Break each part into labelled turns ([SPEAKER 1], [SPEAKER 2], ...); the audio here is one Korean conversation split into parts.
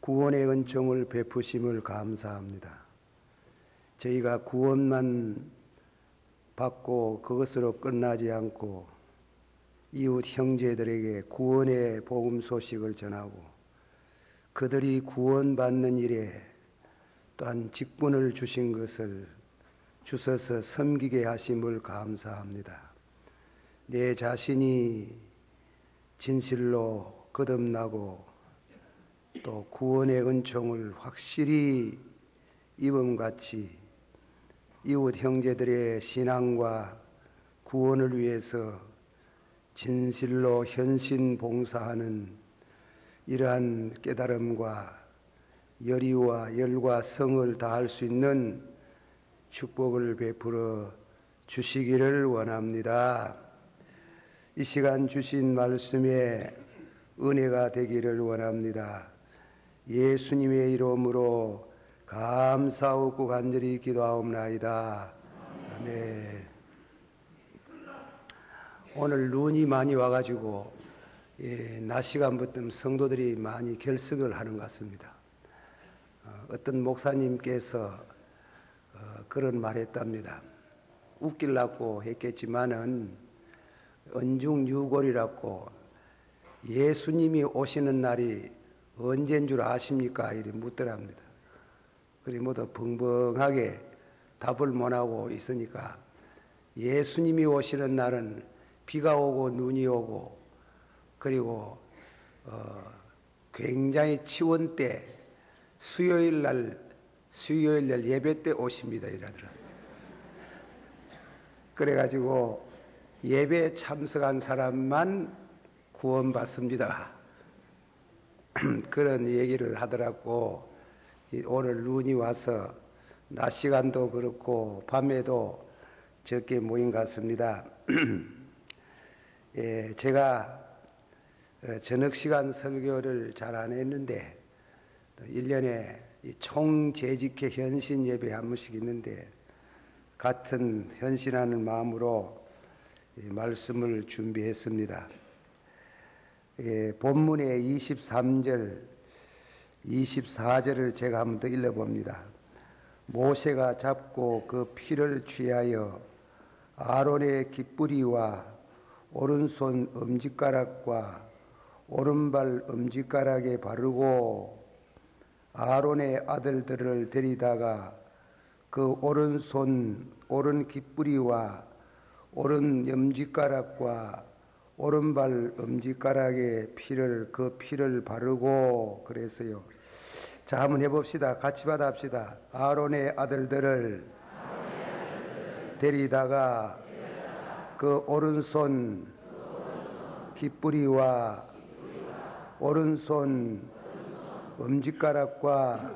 [SPEAKER 1] 구원의 은총을 베푸심을 감사합니다. 저희가 구원만 받고 그것으로 끝나지 않고 이웃 형제들에게 구원의 복음 소식을 전하고 그들이 구원받는 일에 또한 직분을 주신 것을 주셔서 섬기게 하심을 감사합니다. 내 자신이 진실로 거듭나고 또 구원의 은총을 확실히 입음같이 이웃 형제들의 신앙과 구원을 위해서 진실로 현신 봉사하는 이러한 깨달음과 열의와 열과 성을 다할 수 있는 축복을 베풀어 주시기를 원합니다. 이 시간 주신 말씀에 은혜가 되기를 원합니다. 예수님의 이름으로 감사하고 간절히 기도하옵나이다. 아멘. 오늘 눈이 많이 와가지고 낮 시간부터 성도들이 많이 결석을 하는 것 같습니다. 어떤 목사님께서 그런 말했답니다. 웃기려고 했겠지만은 언중유골이라고 예수님이 오시는 날이 언제인 줄 아십니까? 이렇게 묻더랍니다. 그리고 모두 벙벙하게 답을 못하고 있으니까 예수님이 오시는 날은 비가 오고 눈이 오고 그리고 굉장히 치원 때 수요일 날 예배 때 오십니다. 이러더라고요. 그래가지고 예배에 참석한 사람만 구원받습니다. 그런 얘기를 하더라고. 오늘 눈이 와서 낮 시간도 그렇고 밤에도 적게 모인 것 같습니다. 제가 저녁 시간 설교를 잘 안 했는데 1년에 총 재직회 현신 예배 한 번씩 있는데 같은 현신하는 마음으로 말씀을 준비했습니다. 본문의 23절, 24절을 제가 한번 더 읽어봅니다. 모세가 잡고 그 피를 취하여 아론의 깃뿌리와 오른손 엄지가락과 오른발 엄지가락에 바르고 아론의 아들들을 데리다가 그 오른손 오른 깃뿌리와 오른 엄지가락과 오른발 엄지가락에 그 피를 바르고 그랬어요. 자, 한번 해봅시다. 같이 받아합시다. 아론의 아들들을 데리다가 그 오른손 깃뿌리와 오른손 엄지가락과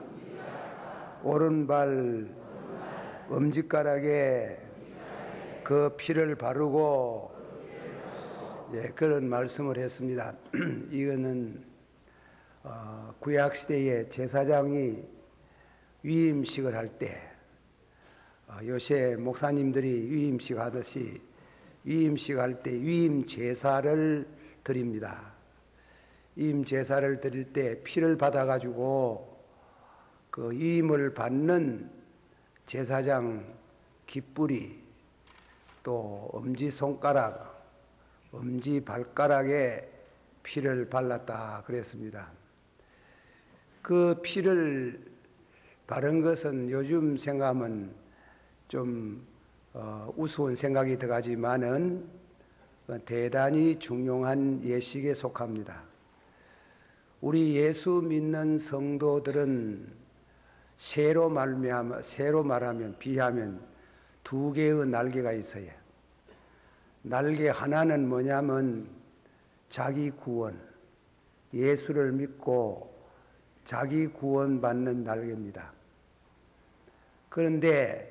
[SPEAKER 1] 오른발 엄지가락에 그 피를 바르고 그런 말씀을 했습니다. 이거는 구약시대에 제사장이 위임식을 할 때 요새 목사님들이 위임식 하듯이 위임식 할 때 위임 제사를 드립니다. 위임 제사를 드릴 때 피를 받아가지고 그 위임을 받는 제사장 깃뿌리 또 엄지손가락 엄지발가락에 피를 발랐다 그랬습니다. 그 피를 바른 것은 요즘 생각하면 좀 우스운 생각이 들어가지만은 대단히 중요한 예식에 속합니다. 우리 예수 믿는 성도들은 새로 말하면 비하면 두 개의 날개가 있어요. 날개 하나는 뭐냐면 자기 구원, 예수를 믿고 자기 구원 받는 날개입니다. 그런데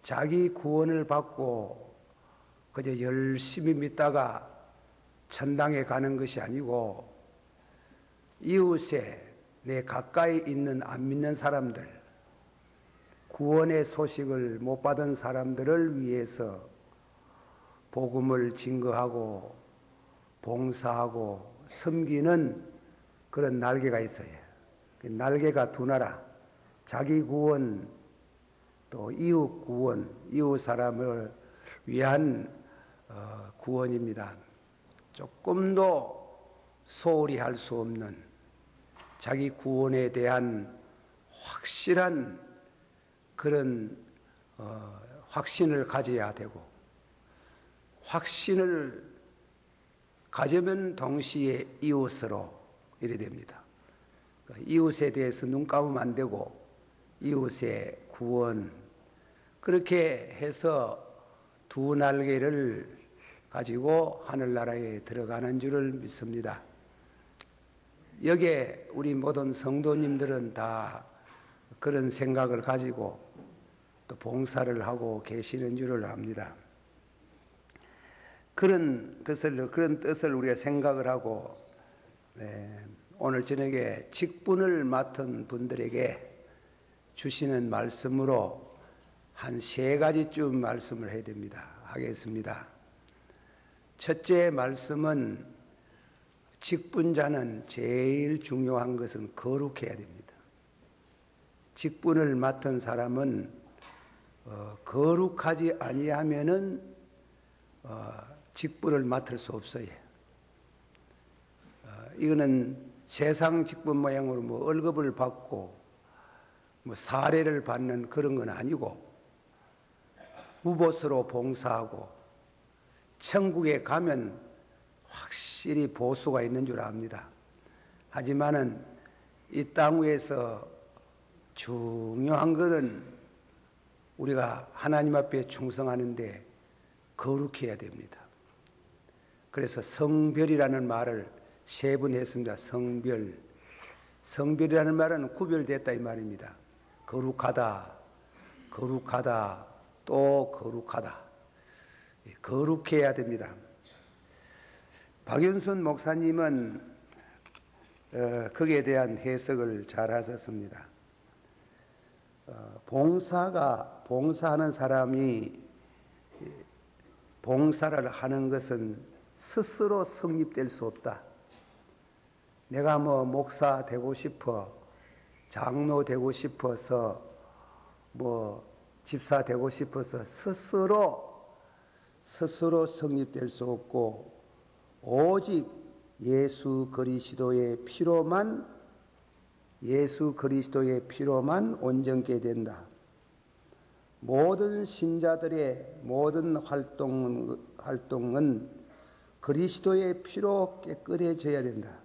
[SPEAKER 1] 자기 구원을 받고 그저 열심히 믿다가 천당에 가는 것이 아니고 이웃에 내 가까이 있는 안 믿는 사람들, 구원의 소식을 못 받은 사람들을 위해서 복음을 증거하고 봉사하고 섬기는 그런 날개가 있어요. 날개가 두 나라, 자기 구원 또 이웃 구원, 이웃 사람을 위한 구원입니다. 조금도 소홀히 할 수 없는 자기 구원에 대한 확실한 그런 확신을 가져야 되고, 확신을 가지면 동시에 이웃으로 이래 됩니다. 그러니까 이웃에 대해서 눈 감으면 안 되고 이웃의 구원, 그렇게 해서 두 날개를 가지고 하늘나라에 들어가는 줄을 믿습니다. 여기에 우리 모든 성도님들은 다 그런 생각을 가지고 또 봉사를 하고 계시는 줄을 압니다. 그런 뜻을 우리가 생각을 하고, 오늘 저녁에 직분을 맡은 분들에게 주시는 말씀으로 한 3가지쯤 말씀을 해야 됩니다. 하겠습니다. 첫째 말씀은 직분자는 제일 중요한 것은 거룩해야 됩니다. 직분을 맡은 사람은 거룩하지 아니하면은 직분을 맡을 수 없어요. 이거는 세상 직분 모양으로 뭐 월급을 받고 뭐 사례를 받는 그런 건 아니고, 무보수로 봉사하고 천국에 가면 확실히 보수가 있는 줄 압니다. 하지만은 이 땅 위에서 중요한 것은 우리가 하나님 앞에 충성하는데 거룩해야 됩니다. 그래서 성별이라는 말을 3번 했습니다. 성별. 성별이라는 말은 구별됐다 이 말입니다. 거룩하다, 거룩하다, 또 거룩하다. 거룩해야 됩니다. 박윤순 목사님은 거기에 대한 해석을 잘 하셨습니다. 봉사하는 사람이 봉사를 하는 것은 스스로 성립될 수 없다. 내가 뭐 목사 되고 싶어, 장로 되고 싶어서, 뭐 집사 되고 싶어서 스스로 성립될 수 없고, 오직 예수 그리스도의 피로만 온전케 된다. 모든 신자들의 모든 활동은 그리스도의 피로 깨끗해져야 된다.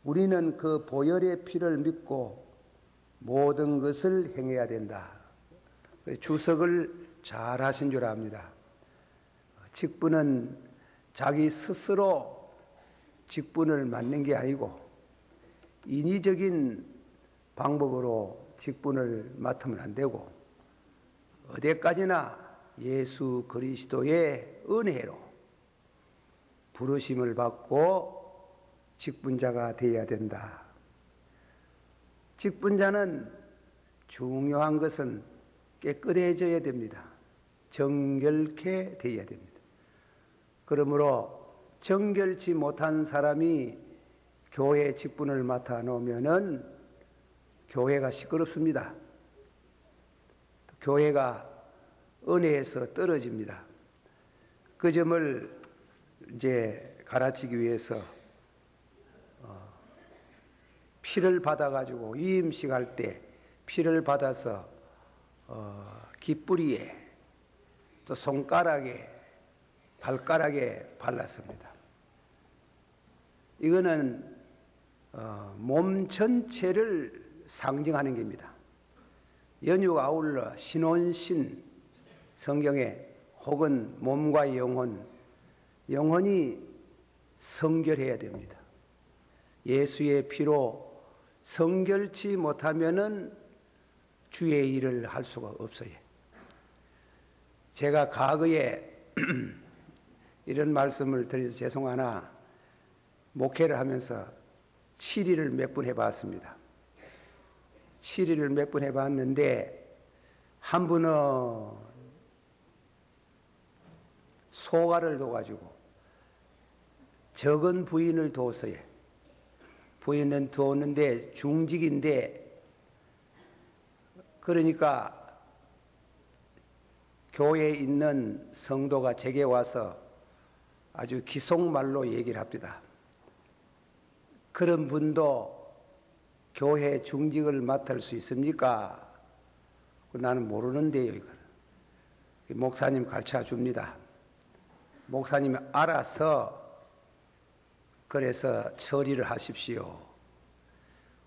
[SPEAKER 1] 우리는 그 보혈의 피를 믿고 모든 것을 행해야 된다. 주석을 잘 하신 줄 압니다. 직분은 자기 스스로 직분을 맡는 게 아니고 인위적인 방법으로 직분을 맡으면 안 되고, 어디까지나 예수 그리스도의 은혜로 부르심을 받고 직분자가 되어야 된다. 직분자는 중요한 것은 깨끗해져야 됩니다. 정결케 되어야 됩니다. 그러므로 정결치 못한 사람이 교회 직분을 맡아 놓으면은 교회가 시끄럽습니다. 교회가 은혜에서 떨어집니다. 그 점을 이제 가르치기 위해서 피를 받아가지고 위임식 할 때 피를 받아서 깃뿌리에 또 손가락에 발가락에 발랐습니다. 이거는 몸 전체를 상징하는 겁니다. 연육 아울러 신혼신 성경에 혹은 몸과 영혼이 성결해야 됩니다. 예수의 피로 성결치 못하면은 주의 일을 할 수가 없어요. 제가 과거에 이런 말씀을 드려서 죄송하나 목회를 하면서 치리를 몇 번 해봤습니다. 치리를 몇 번 해봤는데 한 분은 소가를 둬가지고 적은 부인을 뒀어요. 부인은 두었는데 중직인데, 그러니까 교회에 있는 성도가 제게 와서 아주 기속말로 얘기를 합니다. 그런 분도 교회 중직을 맡을 수 있습니까? 나는 모르는데요, 이걸. 목사님 가르쳐 줍니다. 목사님이 알아서 그래서 처리를 하십시오.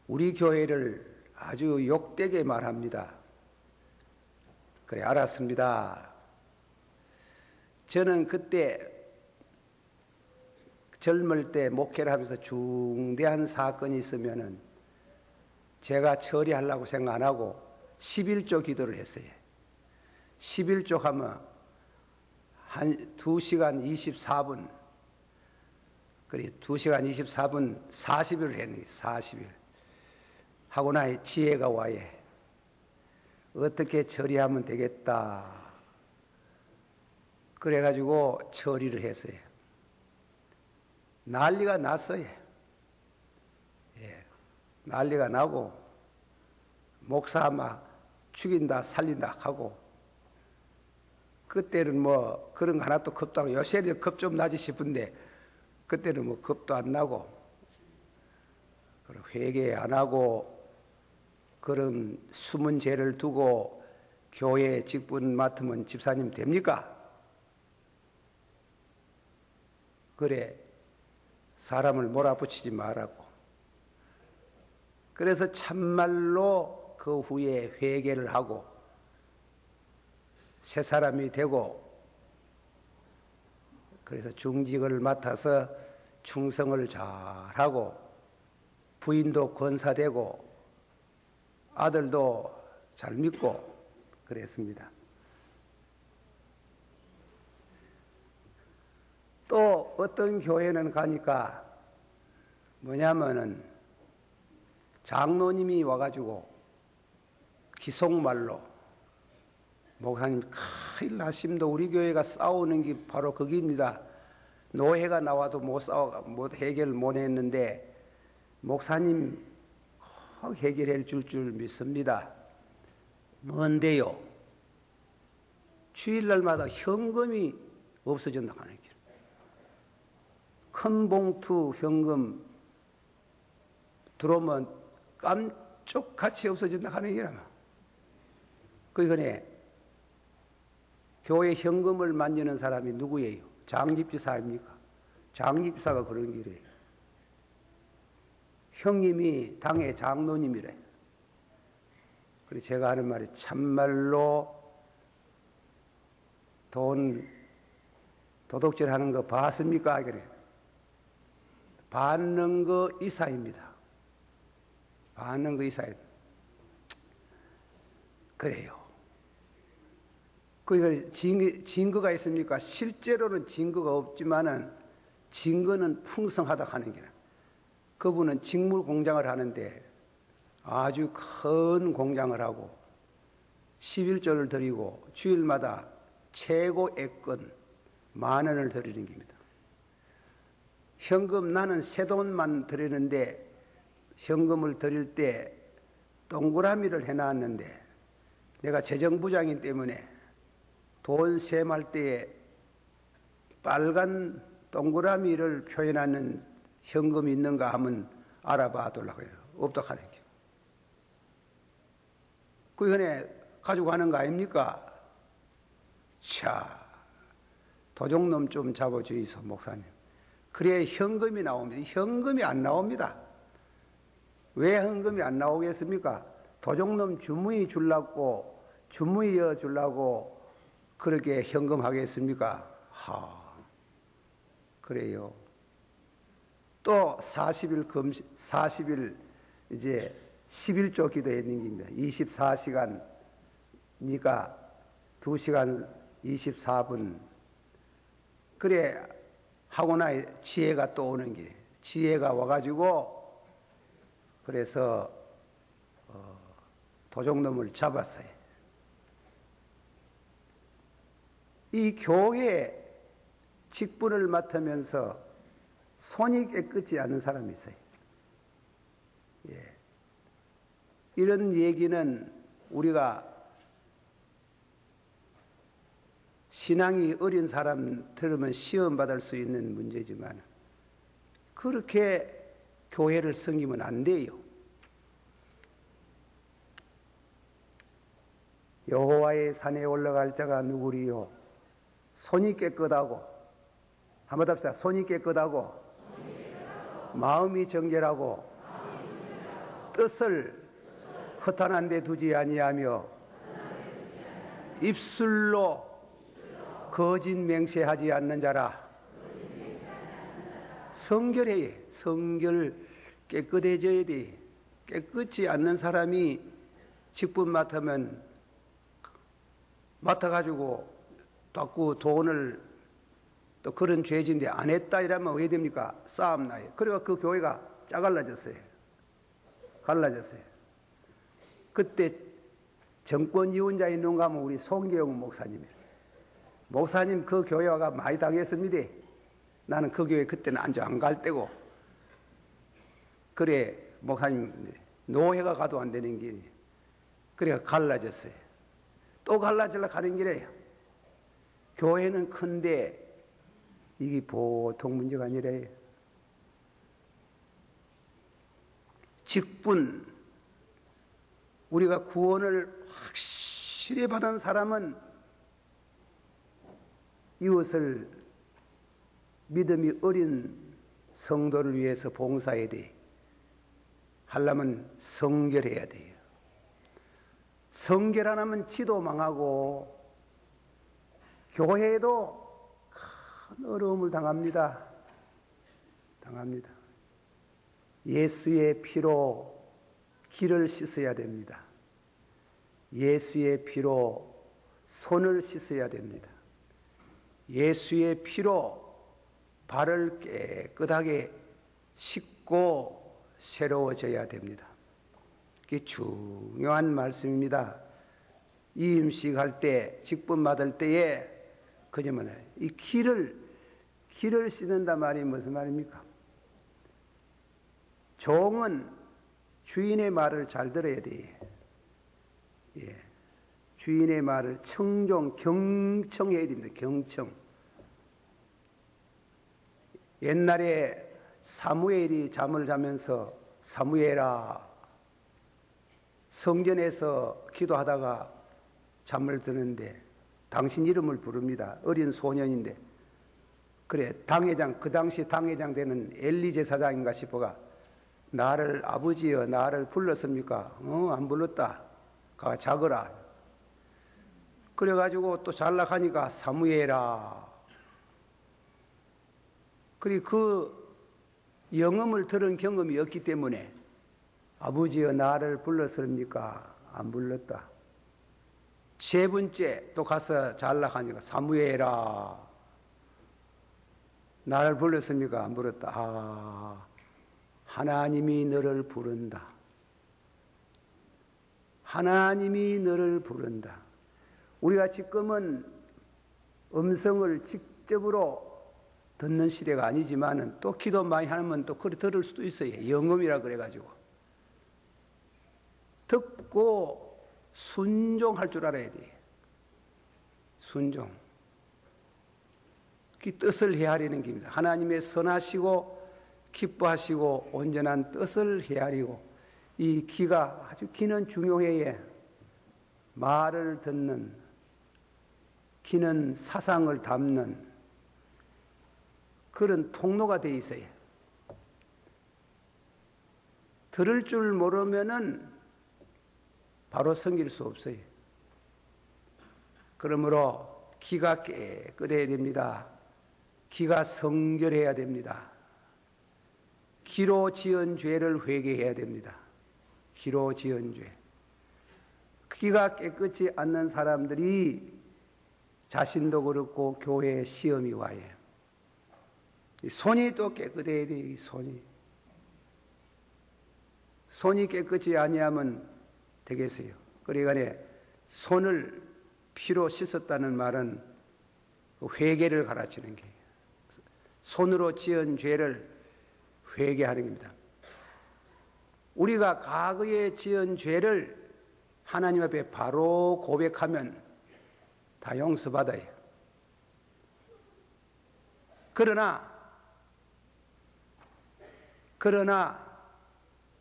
[SPEAKER 1] 우리 교회를 아주 욕되게 말합니다. 그래, 알았습니다. 저는 그때 젊을 때 목회를 하면서 중대한 사건이 있으면은 제가 처리하려고 생각 안 하고 11조 기도를 했어요. 11조 하면 한 2시간 24분, 그래 2시간 24분 40일을 했네. 40일 하고 나니 지혜가 와예. 어떻게 처리하면 되겠다. 그래가지고 처리를 했어요. 난리가 났어요. 예, 난리가 나고 목사 막 죽인다 살린다 하고, 그때는 뭐 그런 거 하나도 겁도 하고, 요새는 겁 좀 나지 싶은데 그때는 뭐 겁도 안 나고 회개 안 하고 그런 숨은 죄를 두고 교회 직분 맡으면 집사님 됩니까? 그래, 사람을 몰아붙이지 말라고. 그래서 참말로 그 후에 회개를 하고 새 사람이 되고, 그래서 중직을 맡아서 충성을 잘하고 부인도 권사되고 아들도 잘 믿고 그랬습니다. 또 어떤 교회는 가니까 뭐냐면은 장로님이 와가지고 기속말로 목사님 큰일 나십니다. 우리 교회가 싸우는 게 바로 거기입니다. 노회가 나와도 못 해결을 못 했는데 목사님 꼭 해결해 줄 믿습니다. 뭔데요? 주일날마다 현금이 없어진다 하는 길. 큰 봉투 현금 들어오면 깜짝같이 없어진다 하는 길이라며. 그러니까 교회 현금을 만지는 사람이 누구예요? 장립지사 아닙니까? 장립지사가 그런 길이에요. 형님이 당의 장로님이래. 그래서 제가 하는 말이 참말로 도둑질 하는 거 봤습니까? 그래. 받는 거 이사입니다. 받는 거 이사입니다. 그래요. 그러니까 증거가 있습니까? 실제로는 증거가 없지만은 증거는 풍성하다 하는 게라. 그분은 직물 공장을 하는데 아주 큰 공장을 하고 11조를 드리고 주일마다 최고액권 10,000원을 드리는 겁니다. 현금 나는 새돈만 드리는데 현금을 드릴 때 동그라미를 해놨는데 내가 재정부장이기 때문에 돈 세말 때에 빨간 동그라미를 표현하는 현금이 있는가 하면 알아봐 두려고 해요. 없다 하는 게. 그 현에 가지고 가는 거 아닙니까? 자, 도둑놈 좀 잡아주이소, 목사님. 그래야 현금이 나옵니다. 현금이 안 나옵니다. 왜 현금이 안 나오겠습니까? 도둑놈 주머니 주려고, 주머니여 주려고 그렇게 현금 하겠습니까? 그래요. 또 40일 이제 11조 기도했는 겁니다. 24시간이니까 2시간 24분. 그래 하고 나니 지혜가 또 오는 게, 지혜가 와가지고 그래서 도둑놈을 잡았어요. 이 교회 직분을 맡으면서 손이 깨끗지 않은 사람이 있어요. 예. 이런 얘기는 우리가 신앙이 어린 사람 들으면 시험 받을 수 있는 문제지만 그렇게 교회를 섬기면 안 돼요. 여호와의 산에 올라갈 자가 누구리요? 손이 깨끗하고, 한번 합시다. 손이 깨끗하고, 마음이 정결하고, 뜻을 허탄한 데 두지 아니하며 입술로 거짓 맹세하지 않는 자라. 성결해야, 성결 깨끗해져야 돼. 깨끗지 않는 사람이 직분 맡아가지고 자꾸 돈을 또 그런 죄진데 안 했다 이러면 왜 됩니까? 싸움 나요. 그래가 그 교회가 짜갈라졌어요. 갈라졌어요. 그때 정권 이혼자 있는 가 하면 우리 송계영 목사님이에요. 목사님 그 교회가 많이 당했습니다. 나는 그 교회 그때는 안 갈 때고. 그래 목사님 노회가 가도 안 되는 길이. 그래 갈라졌어요. 또 갈라지려고 하는 길이에요. 교회는 큰데 이게 보통 문제가 아니래요. 직분, 우리가 구원을 확실히 받은 사람은 이웃을 믿음이 어린 성도를 위해서 봉사해야 돼. 하려면 성결해야 돼요. 성결 안 하면 지도 망하고 교회도 큰 어려움을 당합니다. 예수의 피로 길을 씻어야 됩니다. 예수의 피로 손을 씻어야 됩니다. 예수의 피로 발을 깨끗하게 씻고 새로워져야 됩니다. 이게 중요한 말씀입니다. 이임식 할 때, 직분 받을 때에 그러면 이 길을 씻는단 말이 무슨 말입니까? 종은 주인의 말을 잘 들어야 돼. 예. 주인의 말을 경청해야 됩니다. 경청. 옛날에 사무엘이 잠을 자면서 사무엘아, 성전에서 기도하다가 잠을 드는데 당신 이름을 부릅니다. 어린 소년인데. 그래, 당회장, 그 당시 당회장 되는 엘리 제사장인가 싶어가 나를 아버지여 나를 불렀습니까? 안 불렀다. 가 자거라. 그래가지고 또 잘락하니까 사무엘아. 그리고 그 영음을 들은 경험이 없기 때문에 아버지여 나를 불렀습니까? 안 불렀다. 세 번째 또 가서 잘락하니까 사무엘아 나를 불렀습니까? 안 불렀다. 하나님이 너를 부른다. 하나님이 너를 부른다. 우리가 지금은 음성을 직접으로 듣는 시대가 아니지만 또 기도 많이 하면 또 그리 들을 수도 있어요. 영음이라 그래가지고. 듣고 순종할 줄 알아야 돼. 순종. 그 뜻을 헤아리는 길입니다. 하나님의 선하시고 기뻐하시고 온전한 뜻을 헤아리고 이 귀가 아주 귀는 중요해요. 말을 듣는 귀는 사상을 담는 그런 통로가 돼 있어요. 들을 줄 모르면은 바로 섬길 수 없어요. 그러므로 귀가 깨끗해야 됩니다. 귀가 성결해야 됩니다. 귀로 지은 죄를 회개해야 됩니다. 귀로 지은 죄. 귀가 깨끗이 않는 사람들이 자신도 그렇고 교회에 시험이 와요. 손이 또 깨끗해야 돼. 이 손이 깨끗이 아니하면 되겠어요. 그러니까 손을 피로 씻었다는 말은 회개를 가르치는 게 손으로 지은 죄를 회개하는 겁니다. 우리가 과거에 지은 죄를 하나님 앞에 바로 고백하면 다 용서받아요. 그러나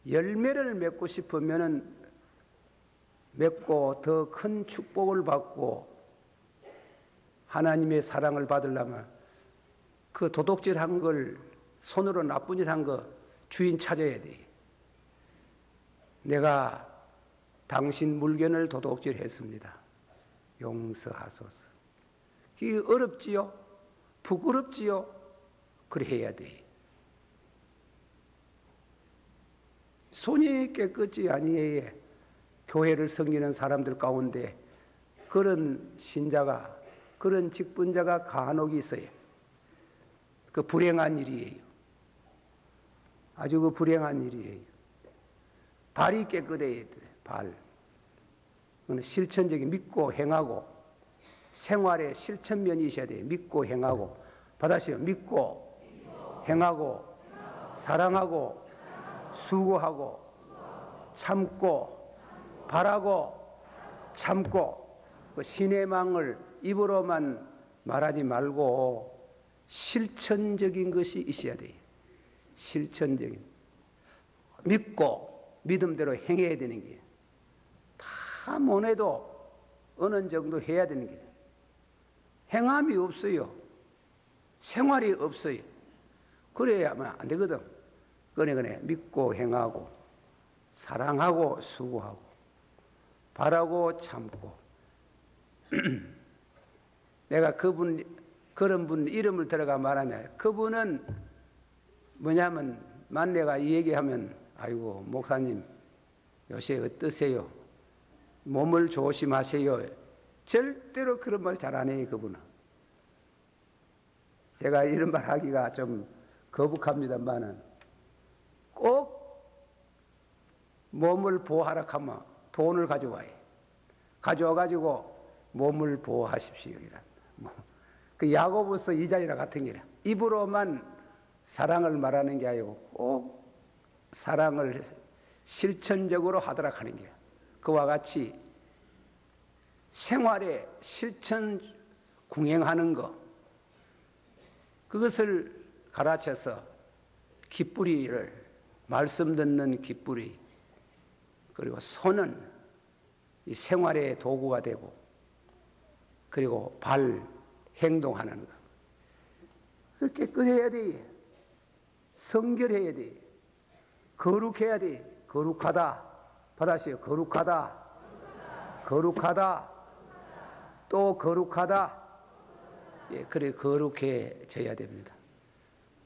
[SPEAKER 1] 열매를 맺고 싶으면은 맺고 더 큰 축복을 받고 하나님의 사랑을 받으려면 그 도둑질한 걸 손으로 나쁜 짓 한 거 주인 찾아야 돼. 내가 당신 물건을 도둑질했습니다. 용서하소서. 그게 어렵지요? 부끄럽지요? 그래 해야 돼. 손이 깨끗이 아니에요. 교회를 섬기는 사람들 가운데 그런 신자가, 그런 직분자가 간혹 있어요. 그 불행한 일이에요. 아주 그 불행한 일이에요. 발이 깨끗해야 돼. 발. 그건 실천적인 믿고 행하고 생활에 실천면이 있어야 돼. 믿고 행하고. 받아시오. 믿고 행하고 사랑하고 수고하고 참고 바라고 참고. 그 신의 망을 입으로만 말하지 말고 실천적인 것이 있어야 돼요. 실천적인. 믿고 믿음대로 행해야 되는 게. 다 못해도 어느 정도 해야 되는 게. 행함이 없어요. 생활이 없어요. 그래야만 안 되거든. 그래 믿고 행하고 사랑하고 수고하고 바라고 참고. 내가 그런 분 이름을 들어가 말하냐. 그분은 뭐냐면 만내가 이 얘기하면 아이고 목사님 요새 어떠세요? 몸을 조심하세요. 절대로 그런 말 잘 안 해요. 그분은. 제가 이런 말 하기가 좀 거북합니다만은 꼭 몸을 보호하라 하면 돈을 가져와요. 가져와가지고 몸을 보호하십시오. 그 야고보서 2장이랑 같은 게라. 입으로만 사랑을 말하는 게 아니고 꼭 사랑을 실천적으로 하도록 하는 게. 그와 같이 생활에 실천 궁행하는 것, 그것을 가르쳐서 깃뿌리를, 말씀 듣는 깃뿌리, 그리고 손은 이 생활의 도구가 되고, 그리고 발, 행동하는 것. 그렇게 깨끗해야 돼. 성결해야 돼. 거룩해야 돼. 거룩하다. 받아시오. 거룩하다. 거룩하다. 또 거룩하다. 예, 그래 거룩해져야 됩니다.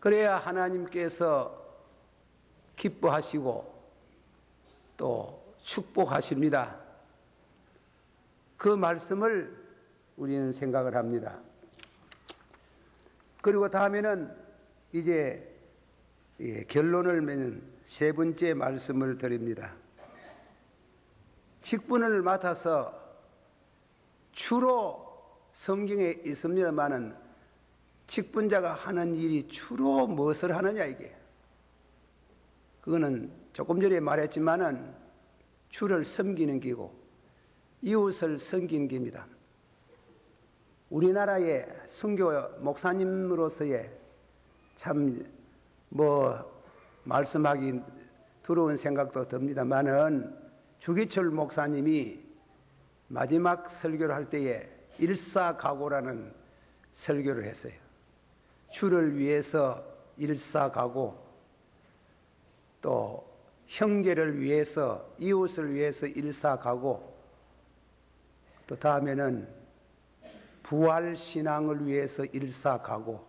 [SPEAKER 1] 그래야 하나님께서 기뻐하시고 또 축복하십니다. 그 말씀을 우리는 생각을 합니다. 그리고 다음에는 이제 결론을 맺는 세 번째 말씀을 드립니다. 직분을 맡아서 주로 성경에 있습니다마는 직분자가 하는 일이 주로 무엇을 하느냐 이게. 그거는 조금 전에 말했지만은 주를 섬기는 기고 이웃을 섬기는 기입니다. 우리나라의 순교 목사님으로서의 참 말씀하기 두려운 생각도 듭니다만은 주기철 목사님이 마지막 설교를 할 때에 일사각오라는 설교를 했어요. 주를 위해서 일사각오, 또 형제를 위해서, 이웃을 위해서 일사각오, 또 다음에는 부활신앙을 위해서 일사각오.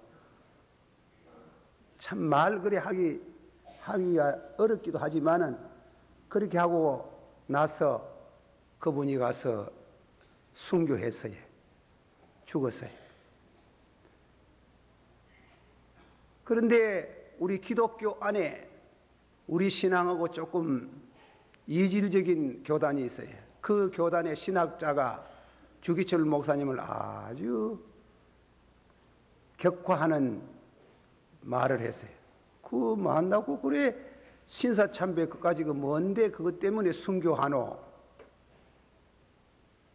[SPEAKER 1] 참 말 그리 하기가 어렵기도 하지만은 그렇게 하고 나서 그분이 가서 순교했어요. 죽었어요. 그런데 우리 기독교 안에 우리 신앙하고 조금 이질적인 교단이 있어요. 그 교단의 신학자가 주기철 목사님을 아주 격화하는 말을 했어요. 그 만나고 그래 신사참배 그까지 그 뭔데 그것 때문에 순교하노?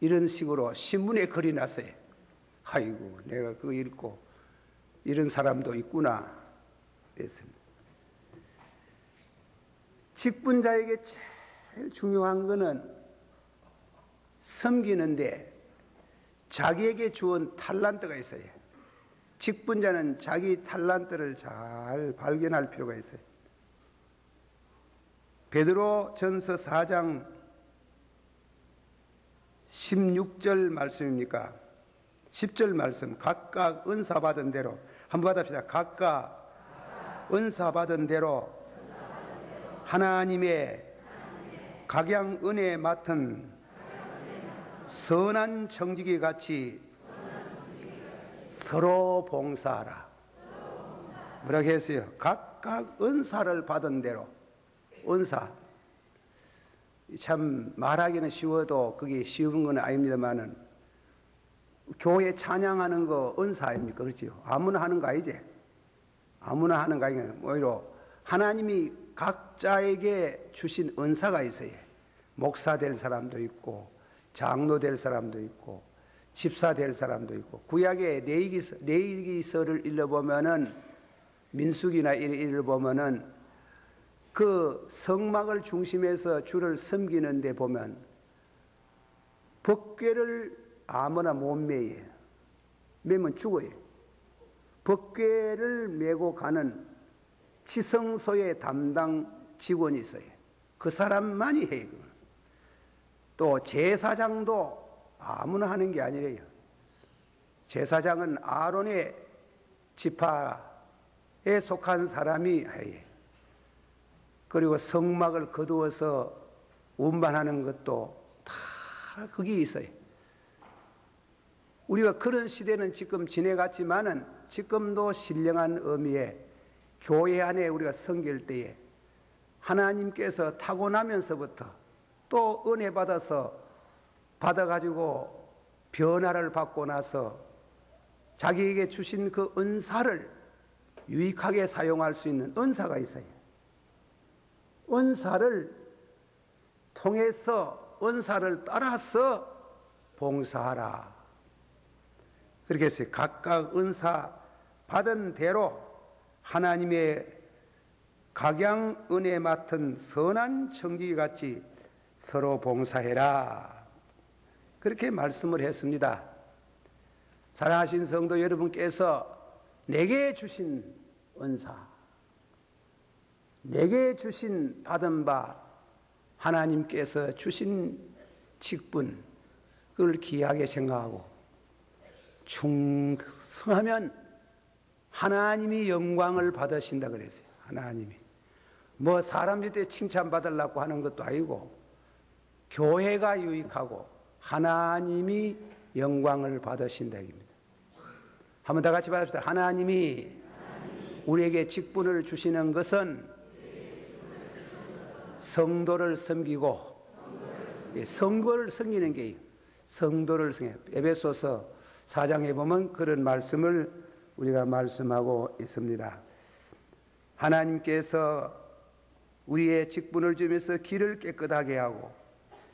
[SPEAKER 1] 이런 식으로 신문에 글이 났어요. 아이고, 내가 그거 읽고 이런 사람도 있구나 했습니다. 직분자에게 제일 중요한 것은 섬기는데 자기에게 주은 탈란트가 있어요. 직분자는 자기 탈란트를 잘 발견할 필요가 있어요. 베드로 전서 4장 16절 말씀입니까? 10절 말씀. 각각 은사 받은 대로 한번 받읍시다. 각각 은사 받은 대로 하나님의 각양 은혜에 맡은 선한 청지기 같이 서로 봉사하라. 뭐라고 했어요? 각각 은사를 받은 대로. 은사. 참 말하기는 쉬워도 그게 쉬운 건 아닙니다만은 교회 찬양하는 거 은사 아닙니까? 그렇지요? 아무나 하는 거 아니지? 아무나 하는 거 아니에요. 오히려 하나님이 각자에게 주신 은사가 있어요. 목사 될 사람도 있고 장로 될 사람도 있고 집사 될 사람도 있고 구약의 레위기서를 읽어보면은 민수기나 읽어보면은 그 성막을 중심해서 주를 섬기는 데 보면 법궤를 아무나 못 매요. 매면 죽어요. 법궤를 메고 가는 지성소의 담당 직원이 있어요. 그 사람만이 해요. 또 제사장도 아무나 하는 게 아니래요. 제사장은 아론의 지파에 속한 사람이 해요. 그리고 성막을 거두어서 운반하는 것도 다 거기에 있어요. 우리가 그런 시대는 지금 지내갔지만은 지금도 신령한 의미의 교회 안에 우리가 섬길 때에 하나님께서 타고나면서부터 또 은혜 받아가지고 변화를 받고 나서 자기에게 주신 그 은사를 유익하게 사용할 수 있는 은사가 있어요. 은사를 통해서 은사를 따라서 봉사하라. 그렇게 했어요. 각각 은사 받은 대로 하나님의 각양 은혜 맡은 선한 청지기같이 서로 봉사해라. 그렇게 말씀을 했습니다. 사랑하신 성도 여러분께서 내게 주신 은사, 내게 주신 받은 바 하나님께서 주신 직분, 그걸 귀하게 생각하고 충성하면 하나님이 영광을 받으신다 그랬어요. 하나님이 뭐 사람들한테 칭찬받으려고 하는 것도 아니고 교회가 유익하고 하나님이 영광을 받으신다 입니다. 한번 다 같이 받읍시다. 하나님이 우리에게 직분을 주시는 것은 성도를 섬기고 성도를 섬기는 게 성도를 섬겨. 에베소서 4장에 보면 그런 말씀을 우리가 말씀하고 있습니다. 하나님께서 우리의 직분을 주면서 길을 깨끗하게 하고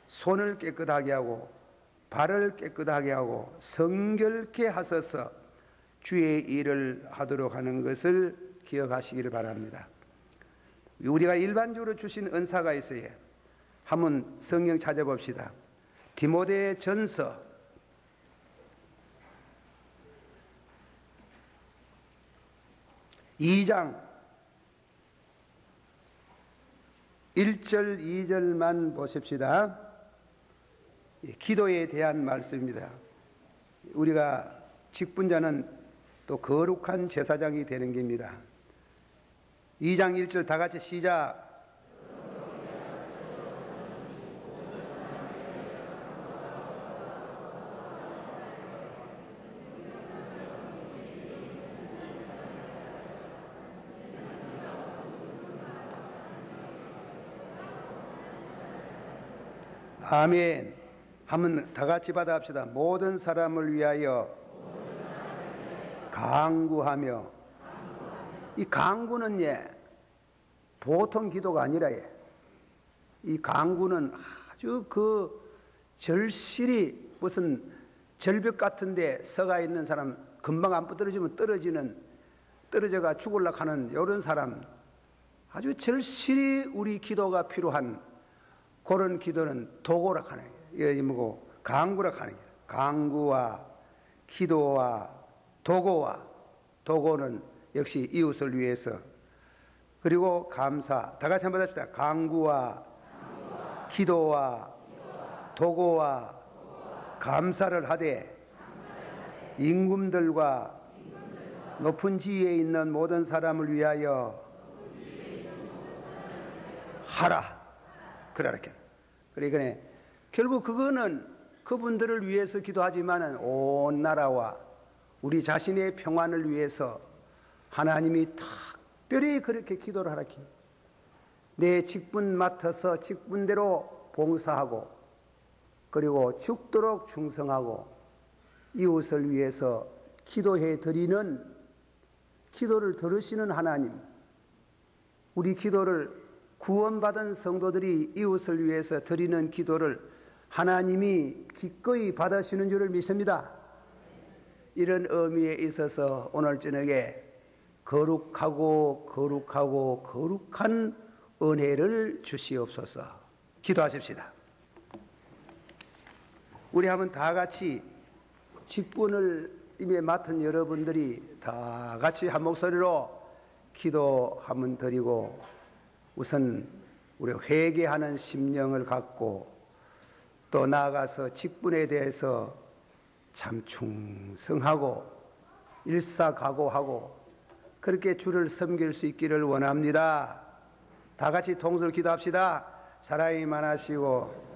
[SPEAKER 1] 손을 깨끗하게 하고 발을 깨끗하게 하고 성결케 하셔서 주의 일을 하도록 하는 것을 기억하시기를 바랍니다. 우리가 일반적으로 주신 은사가 있어요. 한번 성경 찾아봅시다. 디모데 전서 2장 1절 2절만 보십시다. 기도에 대한 말씀입니다. 우리가 직분자는 또 거룩한 제사장이 되는 겁니다. 2장 1절 다 같이 시작. 아멘. 한번 다 같이 받아합시다. 모든 사람을 위하여 강구하며. 이 강구는 보통 기도가 아니라 이 강구는 아주 절실히 무슨 절벽 같은 데 서가 있는 사람 금방 안 떨어지면 떨어져가 죽으려고 하는 이런 사람 아주 절실히 우리 기도가 필요한 그런 기도는 도고라 하는 거예요. 뭐고 강구라 하는 거예요. 강구와 기도와 도고는 역시 이웃을 위해서 그리고 감사 다 같이 한번 합시다. 강구와 기도와 도고와 감사를 하되 임금들과 높은 지위에 있는 모든 사람을 위하여 하라. 그렇게. 그러니까 결국 그거는 그분들을 위해서 기도하지만은 온 나라와 우리 자신의 평안을 위해서 하나님이 특별히 그렇게 기도를 하라. 내 직분 맡아서 직분대로 봉사하고 그리고 죽도록 충성하고 이웃을 위해서 기도해 드리는 기도를 들으시는 하나님, 우리 기도를 구원받은 성도들이 이웃을 위해서 드리는 기도를 하나님이 기꺼이 받으시는 줄을 믿습니다. 이런 의미에 있어서 오늘 저녁에 거룩한 은혜를 주시옵소서. 기도하십시다. 우리 한번 다 같이 직분을 이미 맡은 여러분들이 다 같이 한 목소리로 기도 한번 드리고 우선 우리 회개하는 심령을 갖고 또 나아가서 직분에 대해서 참 충성하고 일사각오하고 그렇게 주를 섬길 수 있기를 원합니다. 다 같이 통솔 기도합시다. 사랑이 많으시고